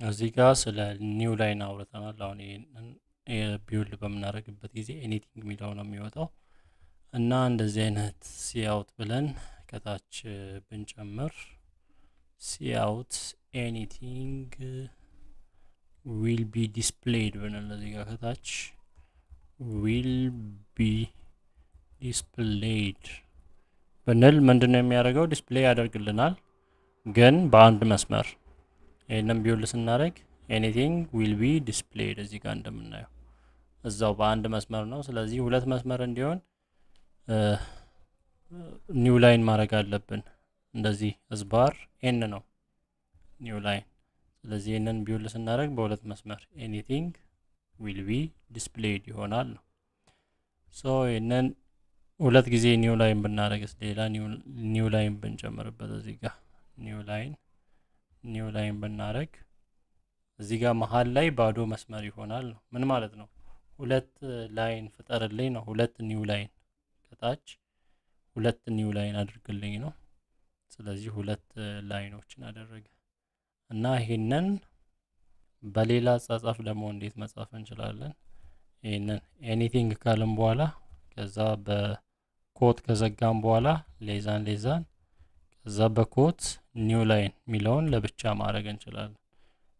እዚህ ጋር ስለ ኒው ላይን አውርተናል። አሁን ይሄንን ቢውልድ በምናደርግበት ጊዜ ኤኒቲንግ የሚለው ነው የሚወጣው እና እንደዚህ አይነት ሲአውት ብለን ከታች ብንጨምር ሲአውት ኤኒቲንግ ዊል ቢ ዲስፕሌይድ ብንል እዚህ ጋር ከታች ዊል ቢ ዲስፕሌይድ ብንል ምንድን ነው የሚያደርገው? ዲስፕሌይ ያደርግልናል፣ ግን በአንድ መስመር። ይህንን ቢውልድ ስናደርግ ኤኒቲንግ ዊል ቢ ዲስፕሌይድ እዚህ ጋር እንደምናየው እዛው በአንድ መስመር ነው። ስለዚህ ሁለት መስመር እንዲሆን ኒው ላይን ማድረግ አለብን። እንደዚህ ዝባር ኤን ነው ኒው ላይን። ስለዚህ ይህንን ቢውልድ ስናደርግ በሁለት መስመር ኤኒቲንግ ዊል ቢ ዲስፕሌይድ ይሆናል ነው። ሶ ይህንን ሁለት ጊዜ ኒው ላይን ብናደርግስ ሌላ ኒው ላይን ብንጨምርበት እዚህ ጋር ኒው ላይን ብናደርግ እዚህ ጋር መሀል ላይ ባዶ መስመር ይሆናል ነው። ምን ማለት ነው? ሁለት ላይን ፍጠርልኝ ነው። ሁለት ኒው ላይን ከታች ሁለት ኒው ላይን አድርግልኝ ነው። ስለዚህ ሁለት ላይኖችን አደረገ እና ይሄንን በሌላ አጻጻፍ ደግሞ እንዴት መጻፍ እንችላለን? ይሄንን ኤኒቲንግ ካልን በኋላ ከዛ በኮት ከዘጋም በኋላ ሌዛን ከዛ በኮት ኒው ላይን የሚለውን ለብቻ ማድረግ እንችላለን።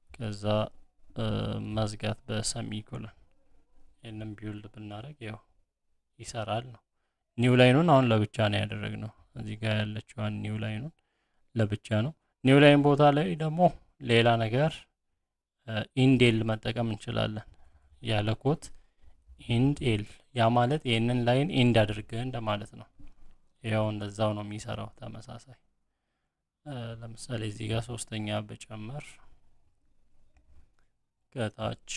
ከዛ መዝጋት በሰሚኮለን። ይህንን ቢውልድ ብናደርግ ያው ይሰራል ነው። ኒው ላይኑን አሁን ለብቻ ነው ያደረግነው። እዚህ ጋር ያለችዋን ኒው ላይኑን ለብቻ ነው። ኒው ላይን ቦታ ላይ ደግሞ ሌላ ነገር ኢንዴል መጠቀም እንችላለን። ያለ ኮት ኢንድ ኤል፣ ያ ማለት ይህንን ላይን ኢንድ አድርገ እንደማለት ነው። ያው እንደዛው ነው የሚሰራው ተመሳሳይ። ለምሳሌ እዚህ ጋር ሶስተኛ ብጨምር ከታች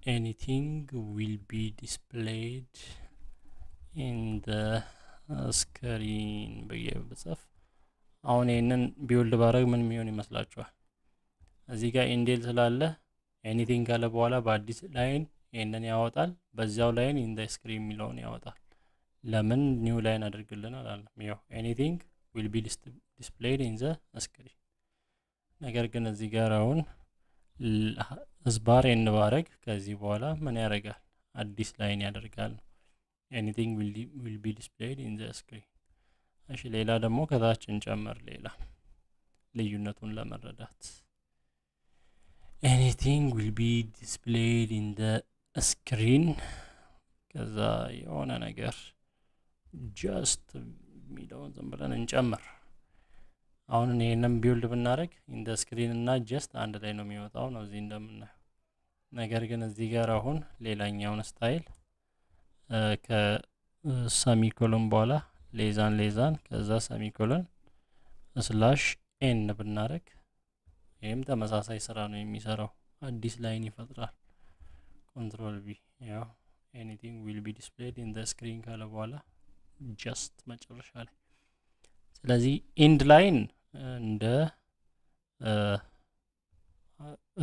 ኤኒቲንግ ዊል ቢ ዲስፕሌይድ ኢን ደ ስክሪን ብዬ ብጽፍ አሁን ይህንን ቢውልድ ባረግ ምን የሚሆን ይመስላችኋል? እዚህ ጋር ኢንዴል ስላለ ኤኒቲንግ ካለ በኋላ በአዲስ ላይን ይህንን ያወጣል። በዚያው ላይን ኢን ደ ስክሪን የሚለውን ያወጣል። ለምን ኒው ላይን አድርግልን አላለም? ያው ኤኒቲንግ ዊል ቢ ዲስፕሌይድ ኢን ዘ ስክሪን። ነገር ግን እዚህ ጋር አሁን ዝባር ኤን ባረግ ከዚህ በኋላ ምን ያደርጋል? አዲስ ላይን ያደርጋል። ኤኒቲንግ ዊል ቢ ዲስፕሌይድ ኢን ዘ ስክሪን። እሺ ሌላ ደግሞ ከታች እንጨምር፣ ሌላ ልዩነቱን ለመረዳት ኤኒቲንግ ዊል ቢ ዲስፕሌይድ ኢን ዘ ስክሪን። ከዛ የሆነ ነገር ጀስት የሚለውን ዝም ብለን እንጨምር። አሁን ይህንን ቢውልድ ብናደርግ ኢንደ ስክሪን እና ጀስት አንድ ላይ ነው የሚወጣው ነው እዚህ እንደምናየው። ነገር ግን እዚህ ጋር አሁን ሌላኛውን ስታይል ከሰሚኮሎን በኋላ ሌዛን ከዛ ሰሚኮሎን ስላሽ ኤን ብናደርግ ይህም ተመሳሳይ ስራ ነው የሚሰራው። አዲስ ላይን ይፈጥራል። ኮንትሮል ቢ። ያው ኤኒቲንግ ዊል ቢ ዲስፕሌይድ ኢን ዘ ስክሪን ካለ በኋላ ጀስት መጨረሻ ላይ። ስለዚህ ኢንድ ላይን እንደ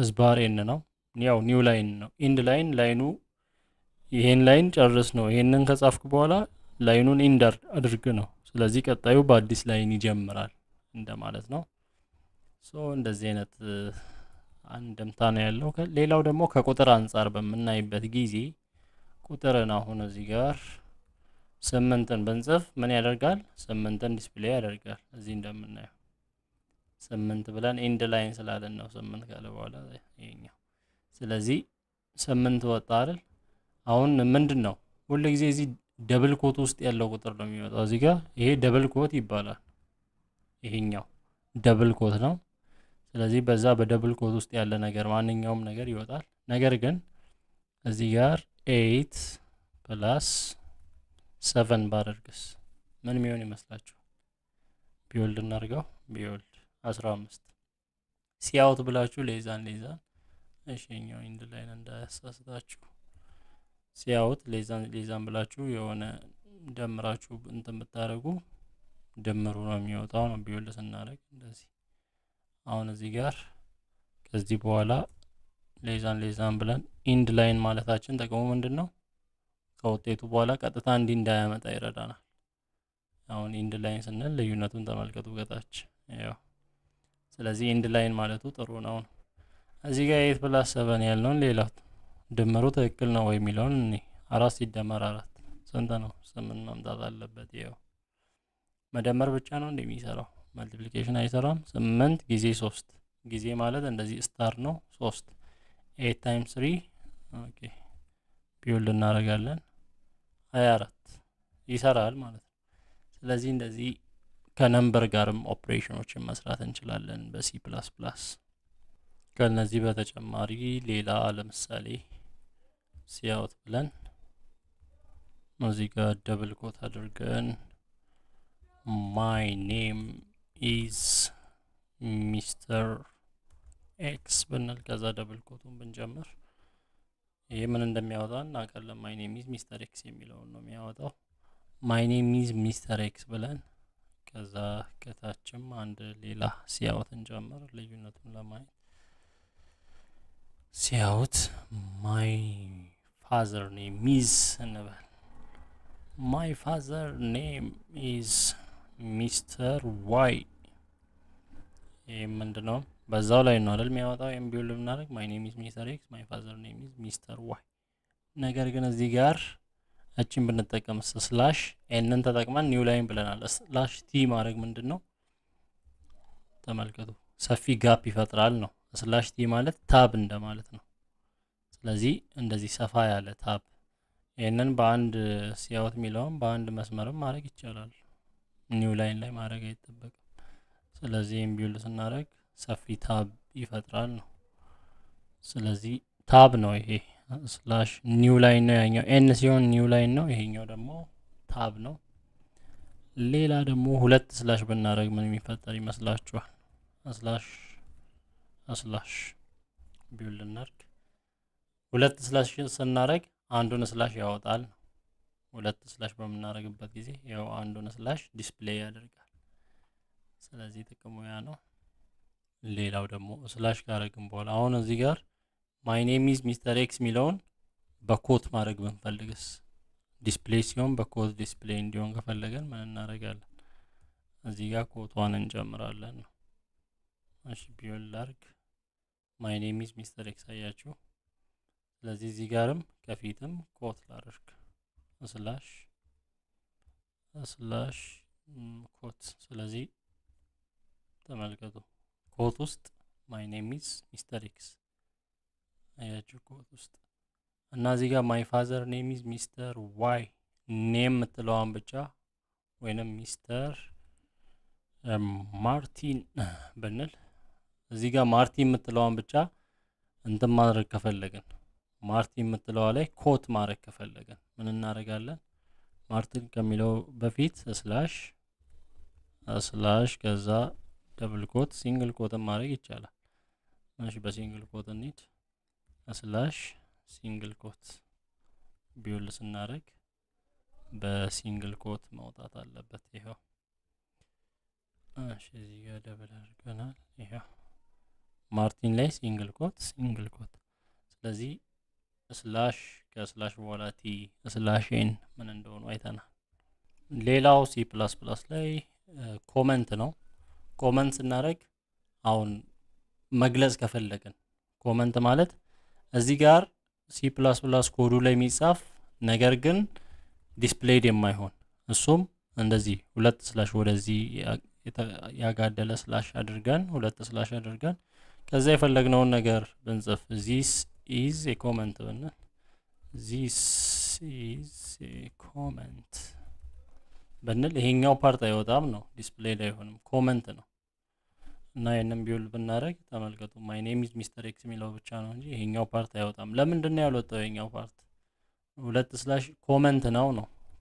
ዝባር ኤን ነው፣ ያው ኒው ላይን ነው። ኢንድ ላይን ላይኑ ይሄን ላይን ጨርስ ነው። ይሄንን ከጻፍክ በኋላ ላይኑን ኢንድ አድርግ ነው። ስለዚህ ቀጣዩ በአዲስ ላይን ይጀምራል እንደማለት ነው። ሶ እንደዚህ አይነት አንድምታ ነው ያለው። ሌላው ደግሞ ከቁጥር አንጻር በምናይበት ጊዜ ቁጥርን አሁን እዚህ ጋር ስምንትን ብንጽፍ ምን ያደርጋል? ስምንትን ዲስፕሌይ ያደርጋል። እዚህ እንደምናየው ስምንት ብለን ኢንድ ላይን ስላለን ነው ስምንት ካለ በኋላ ይሄኛው። ስለዚህ ስምንት ወጣ አይደል? አሁን ምንድን ነው ሁሉ ጊዜ እዚህ ደብል ኮት ውስጥ ያለው ቁጥር ነው የሚወጣው። እዚህ ጋር ይሄ ደብል ኮት ይባላል። ይሄኛው ደብል ኮት ነው። ስለዚህ በዛ በደብል ኮት ውስጥ ያለ ነገር ማንኛውም ነገር ይወጣል። ነገር ግን እዚህ ጋር 8 ፕላስ 7 ባደርግስ ምን የሚሆን ይመስላችሁ? ቢውልድ እናድርገው። ቢውልድ 15 ሲአውት ብላችሁ ሌዛን እሺኛው ኢንድ ላይን እንዳያሳስታችሁ። ሲአውት ሌዛን ብላችሁ የሆነ ደምራችሁ እንትን ብታደርጉ ድምሩ ነው የሚወጣው ነው ቢውልድ ስናደርግ እንደዚህ። አሁን እዚህ ጋር ከዚህ በኋላ ሌዛን ብለን ኢንድ ላይን ማለታችን ጥቅሙ ምንድን ነው? ከውጤቱ በኋላ ቀጥታ እንዲህ እንዳያመጣ ይረዳናል። አሁን ኢንድ ላይን ስንል ልዩነቱን ተመልከቱ ከታች ያው። ስለዚህ ኢንድ ላይን ማለቱ ጥሩ ነው። እዚህ ጋር 8 + 7 ያልነውን ሌላው ድምሩ ትክክል ነው ወይ የሚለውን እኔ 4 ሲደመር 4 ስንት ነው? 8 መምጣት አለበት። ይኸው መደመር ብቻ ነው እንደሚሰራው መልቲፕሊኬሽን አይሰራም። 8 ጊዜ 3 ጊዜ ማለት እንደዚህ ስታር ነው 3 8 ታይምስ 3 ኦኬ ቢውልድ እናደርጋለን 24 ይሰራል ማለት ነው። ስለዚህ እንደዚህ ከነምበር ጋርም ኦፕሬሽኖችን መስራት እንችላለን በሲ ፕላስ ፕላስ። ከነዚህ በተጨማሪ ሌላ ለምሳሌ ሲያውት ብለን እዚህ ጋር ደብል ኮት አድርገን ማይ ኔም ኢዝ ሚስተር ኤክስ ብንል ከዛ ደብል ኮቱን ብንጀምር ይሄ ምን እንደሚያወጣ እናውቃለን። ማይ ኔም ኢዝ ሚስተር ኤክስ የሚለውን ነው የሚያወጣው። ማይ ኔም ኢዝ ሚስተር ኤክስ ብለን ከዛ ከታችም አንድ ሌላ ሲያውት እንጨምር ልዩነቱን ለማየት። ሲያውት ማይ ፋዘር ኔም ኢዝ እንበል። ማይ ፋዘር ኔም ኢዝ ሚስተር ዋይ። ይህ ምንድነው? በዛው ላይ ነው አይደል የሚያወጣው። ኤምቢዩል ብናደርግ ማይ ኔም ኢዝ ሚስተር ኤክስ ማይ ፋዘር ኔም ኢዝ ሚስተር ዋይ። ነገር ግን እዚህ ጋር እቺን ብንጠቀም ስላሽ ኤንን ተጠቅመን ኒው ላይን ብለናል። ስላሽ ቲ ማድረግ ምንድን ነው? ተመልከቱ፣ ሰፊ ጋፕ ይፈጥራል ነው። ስላሽ ቲ ማለት ታብ እንደማለት ነው። ስለዚህ እንደዚህ ሰፋ ያለ ታብ፣ ይህንን በአንድ ሲያውት የሚለውን በአንድ መስመርም ማድረግ ይቻላል። ኒው ላይን ላይ ማድረግ አይጠበቅም። ስለዚህ ኤምቢዩል ስናደርግ ሰፊ ታብ ይፈጥራል ነው። ስለዚህ ታብ ነው ይሄ። ስላሽ ኒው ላይን ነው ያኛው ኤን ሲሆን ኒው ላይን ነው፣ ይሄኛው ደግሞ ታብ ነው። ሌላ ደግሞ ሁለት ስላሽ ብናደርግ ምን የሚፈጠር ይመስላችኋል? ስላሽ ቢውልድ እናድርግ። ሁለት ስላሽ ስናደርግ አንዱን ስላሽ ያወጣል። ሁለት ስላሽ በምናደርግበት ጊዜ ያው አንዱን ስላሽ ዲስፕሌይ ያደርጋል። ስለዚህ ጥቅሙ ያ ነው። ሌላው ደግሞ ስላሽ ካደረግን በኋላ አሁን እዚህ ጋር ማይ ኔም ኢዝ ሚስተር ኤክስ የሚለውን በኮት ማድረግ ብንፈልግስ? ዲስፕሌይ ሲሆን በኮት ዲስፕሌይ እንዲሆን ከፈለገን ምን እናደርጋለን? እዚህ ጋር ኮቷን እንጨምራለን ነው። እሺ ቢውልድ ላድርግ። ማይ ኔም ኢዝ ሚስተር ኤክስ አያችሁ። ስለዚህ እዚህ ጋርም ከፊትም ኮት ላድርግ ስላሽ ኮት። ስለዚህ ተመልከቱ ኮት ውስጥ ማይ ኔም ኢዝ ሚስተር ኤክስ አያችሁ ኮት ውስጥ እና እዚህ ጋር ማይ ፋዘር ኔም ኢዝ ሚስተር ዋይ ኔም የምትለዋን ብቻ ወይንም ሚስተር ማርቲን ብንል እዚህ ጋር ማርቲን የምትለዋን ብቻ እንትን ማድረግ ከፈለግን ማርቲን የምትለዋ ላይ ኮት ማድረግ ከፈለግን ምን እናደርጋለን? ማርቲን ከሚለው በፊት ስላሽ ከዛ ደብል ኮት ሲንግል ኮትን ማድረግ ይቻላል። እሺ በሲንግል ኮት እንሂድ። ስላሽ ሲንግል ኮት ቢውልድ ስናደርግ በሲንግል ኮት መውጣት አለበት። ይኸው እሺ እዚህ ጋር ደብል አድርገናል። ይኸው ማርቲን ላይ ሲንግል ኮት። ስለዚህ ስላሽ ከስላሽ በኋላ ቲ ስላሽ ኤን ምን እንደሆኑ አይተናል። ሌላው ሲ ፕላስ ፕላስ ላይ ኮመንት ነው። ኮመንት ስናደርግ አሁን መግለጽ ከፈለግን ኮመንት ማለት እዚህ ጋር ሲ ፕላስ ፕላስ ኮዱ ላይ የሚጻፍ ነገር ግን ዲስፕሌይድ የማይሆን እሱም እንደዚህ ሁለት ስላሽ ወደዚህ ያጋደለ ስላሽ አድርገን ከዛ የፈለግነውን ነገር ብንጽፍ ዚስ ኢዝ ኤ ኮመንት ብንል ዚስ ኢዝ ኤ ኮመንት ብንል ይሄኛው ፓርት አይወጣም ነው፣ ዲስፕሌይድ አይሆንም፣ ኮመንት ነው። እና ይሄንን ቢውልድ ብናደርግ ተመልከቱ ማይ ኔም ኢዝ ሚስተር ኤክስ የሚለው ብቻ ነው እንጂ ይሄኛው ፓርት አይወጣም። ለምንድን ነው ያልወጣው? ይሄኛው ፓርት ሁለት ስላሽ ኮመንት ነው።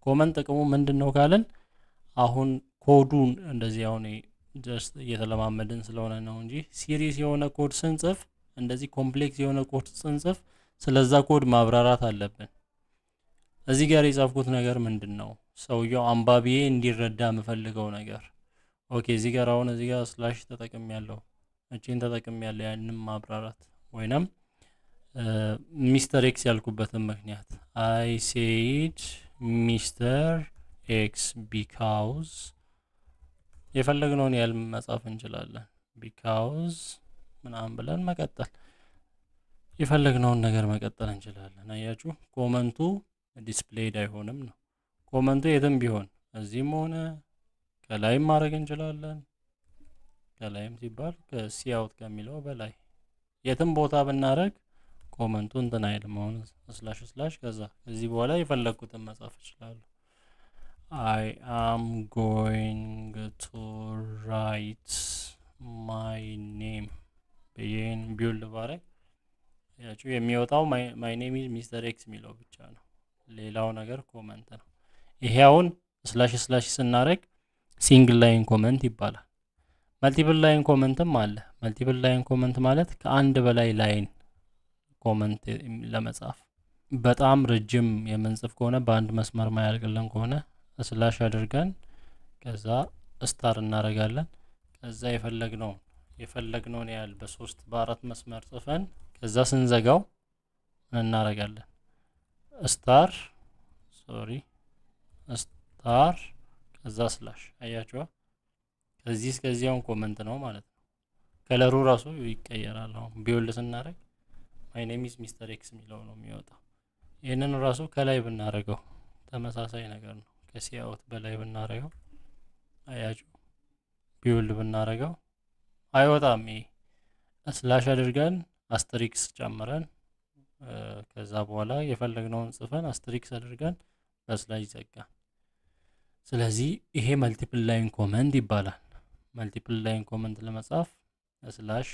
ኮመንት ጥቅሙ ምንድን ነው ካልን አሁን ኮዱን እንደዚህ አሁን ጀስት እየተለማመድን ስለሆነ ነው እንጂ ሲሪየስ የሆነ ኮድ ስንጽፍ እንደዚህ ኮምፕሌክስ የሆነ ኮድ ስንጽፍ ስለዛ ኮድ ማብራራት አለብን። እዚህ ጋር የጻፍኩት ነገር ምንድን ነው? ሰውየው አንባቢዬ እንዲረዳ የምፈልገው ነገር ኦኬ። እዚህ ጋር አሁን እዚህ ጋር ስላሽ ተጠቅም ያለው እቺን ተጠቅም ያለው ያንን ማብራራት ወይንም ሚስተር ኤክስ ያልኩበትን ምክንያት አይ ሴድ ሚስተር ኤክስ ቢካውዝ የፈለግነውን ያህል መጻፍ እንችላለን። ቢካውዝ ምናምን ብለን መቀጠል የፈለግነውን ነገር መቀጠል እንችላለን። አያችሁ ኮመንቱ ዲስፕሌይድ አይሆንም ነው። ኮመንቱ የትም ቢሆን እዚህም ሆነ ከላይም ማድረግ እንችላለን። ከላይም ሲባል ከሲአውት ከሚለው በላይ የትም ቦታ ብናደረግ ኮመንቱ እንትን አይልም። አሁን ስላሽ ስላሽ ከዚህ በኋላ የፈለግኩትን መጻፍ እችላለሁ። አይ አም ጎይንግ ቱ ራይት ማይ ኔም ብዬን ቢውልድ ባረግ ያችሁ የሚወጣው ማይ ኔም ኢዝ ሚስተር ኤክስ የሚለው ብቻ ነው። ሌላው ነገር ኮመንት ነው። ይሄ አሁን ስላሽ ስላሽ ስናደረግ ሲንግል ላይን ኮመንት ይባላል። መልቲፕል ላይን ኮመንትም አለ። መልቲፕል ላይን ኮመንት ማለት ከአንድ በላይ ላይን ኮመንት ለመጻፍ በጣም ረጅም የምንጽፍ ከሆነ በአንድ መስመር ማያልቅልን ከሆነ ስላሽ አድርገን ከዛ ስታር እናደርጋለን። ከዛ የፈለግነውን ያህል በ3 በ4 መስመር ጽፈን ከዛ ስንዘጋው እናደርጋለን ስታር ከዛ ስላሽ። አያችኋ ከዚህ እስከዚያውን ኮመንት ነው ማለት ነው። ከለሩ ራሱ ይቀየራል። አሁን ቢውልድ ስናደርግ ማይ ኔም ኢዝ ሚስተር ኤክስ የሚለው ነው የሚወጣው። ይህንን ራሱ ከላይ ብናደርገው ተመሳሳይ ነገር ነው። ከሲአውት በላይ ብናደርገው አያችሁ ቢውልድ ብናደርገው አይወጣም። ይሄ ስላሽ አድርገን አስትሪክስ ጨምረን ከዛ በኋላ የፈለግነውን ጽፈን አስትሪክስ አድርገን በስላሽ ዘጋን። ስለዚህ ይሄ መልቲፕል ላይን ኮመንት ይባላል። መልቲፕል ላይን ኮመንት ለመጻፍ ስላሽ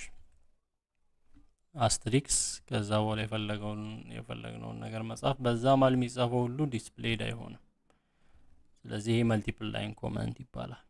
አስትሪክስ ከዛ በኋላ የፈለግነውን ነገር መጻፍ። በዛ ማል የሚጻፈው ሁሉ ዲስፕሌይድ አይሆንም። ስለዚህ ይሄ መልቲፕል ላይን ኮመንት ይባላል።